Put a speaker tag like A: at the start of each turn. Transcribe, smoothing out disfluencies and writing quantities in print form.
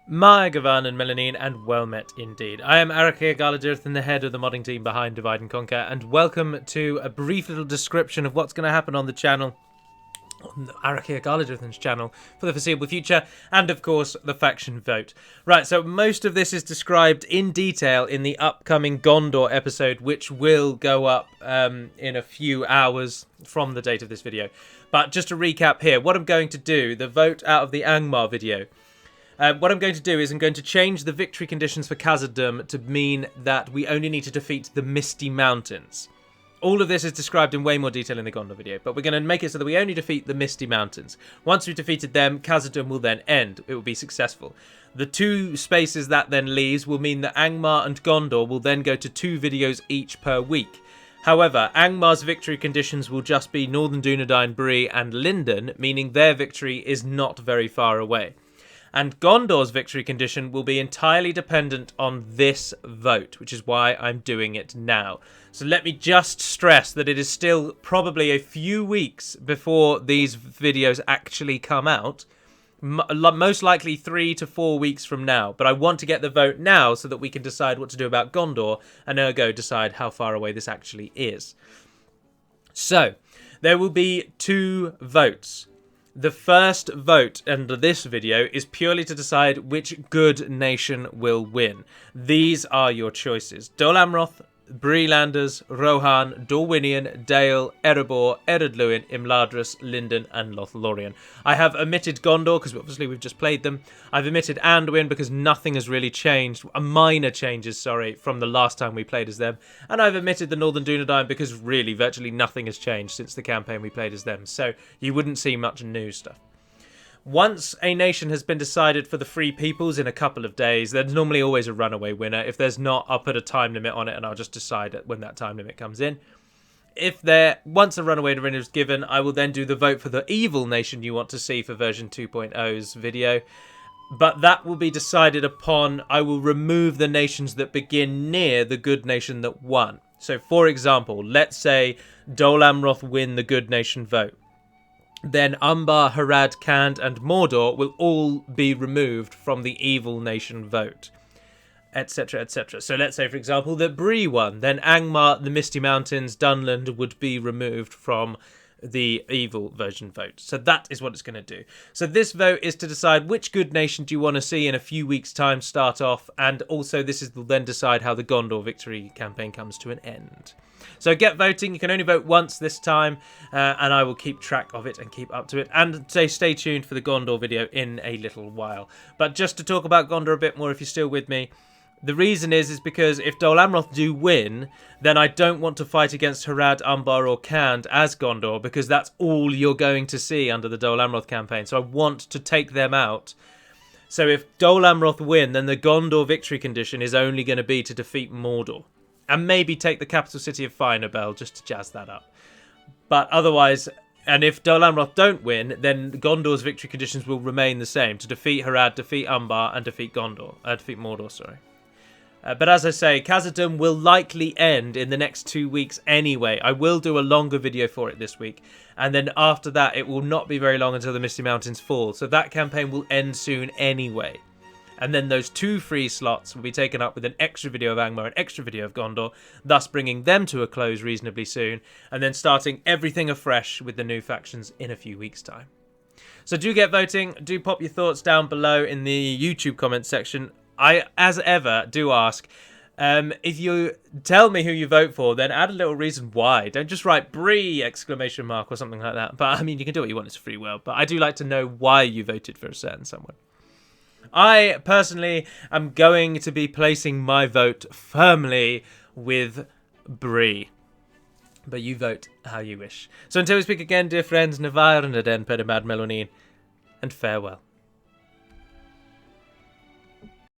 A: My Gavan and Melanine, and well met indeed. I am Arakia Galadirth, the head of the modding team behind Divide and Conquer, and welcome to a brief little description of what's going to happen on the channel, on the Arakia Galadirth's channel, for the foreseeable future, and of course, the faction vote. Right, so most of this is described in detail in the upcoming Gondor episode, which will go up in a few hours from the date of this video. But just to recap here, what I'm going to do, the vote out of the Angmar video, what I'm going to do is I'm going to change the victory conditions for Khazad-dûm to mean that we only need to defeat the Misty Mountains. All of this is described in way more detail in the Gondor video, but we're going to make it so that we only defeat the Misty Mountains. Once we've defeated them, Khazad-dûm will then end. It will be successful. The 2 spaces that then leaves will mean that Angmar and Gondor will then go to 2 videos each per week. However, Angmar's victory conditions will just be Northern Dunedain, Bree and Lindon, meaning their victory is not very far away. And Gondor's victory condition will be entirely dependent on this vote, which is why I'm doing it now. So let me just stress that it is still probably a few weeks before these videos actually come out. Most likely 3 to 4 weeks from now. But I want to get the vote now so that we can decide what to do about Gondor and ergo decide how far away this actually is. So, there will be 2 votes. The first vote under this video is purely to decide which good nation will win. These are your choices: Dol Amroth, Bree Landers, Rohan, Dorwinion, Dale, Erebor, Ered Luin, Imladris, Lindon, and Lothlorien. I have omitted Gondor because obviously we've just played them. I've omitted Anduin because nothing has really changed, minor changes, sorry, from the last time we played as them. And I've omitted the Northern Dunedain because really virtually nothing has changed since the campaign we played as them. So you wouldn't see much new stuff. Once a nation has been decided for the Free Peoples in a couple of days, there's normally always a runaway winner. If there's not, I'll put a time limit on it and I'll just decide when that time limit comes in. Once a runaway winner is given, I will then do the vote for the evil nation you want to see for version 2.0's video. But that will be decided upon, I will remove the nations that begin near the good nation that won. So for example, let's say Dol Amroth win the good nation vote. Then Umbar, Harad, Khand, and Mordor will all be removed from the evil nation vote, etc., etc. So let's say, for example, that Bree won. Then Angmar, the Misty Mountains, Dunland would be removed from the evil version vote. So that is what it's going to do. So this vote is to decide which good nation do you want to see in a few weeks' time start off, and also this will then decide how the Gondor victory campaign comes to an end. So get voting. You can only vote once this time, and I will keep track of it and keep up to it. And stay tuned for the Gondor video in a little while. But just to talk about Gondor a bit more, if you're still with me, the reason is because if Dol Amroth do win, then I don't want to fight against Harad, Umbar or Khand as Gondor, because that's all you're going to see under the Dol Amroth campaign. So I want to take them out. So if Dol Amroth win, then the Gondor victory condition is only going to be to defeat Mordor. And maybe take the capital city of Finabel, just to jazz that up. But otherwise, and if Dol Amroth don't win, then Gondor's victory conditions will remain the same. To defeat Harad, defeat Umbar, and defeat Mordor, sorry. But as I say, Khazad-dûm will likely end in the next 2 weeks anyway. I will do a longer video for it this week. And then after that, it will not be very long until the Misty Mountains fall. So that campaign will end soon anyway. And then those 2 free slots will be taken up with an extra video of Angmar and extra video of Gondor, thus bringing them to a close reasonably soon, and then starting everything afresh with the new factions in a few weeks' time. So do get voting, do pop your thoughts down below in the YouTube comments section. I, as ever, do ask, if you tell me who you vote for, then add a little reason why. Don't just write Bree! Exclamation mark or something like that. But I mean, you can do what you want, it's a free world, but I do like to know why you voted for a certain someone. I, personally, am going to be placing my vote firmly with Bree. But you vote how you wish. So until we speak again, dear friends, Navarre and Aden Pedimad Melonin, and farewell.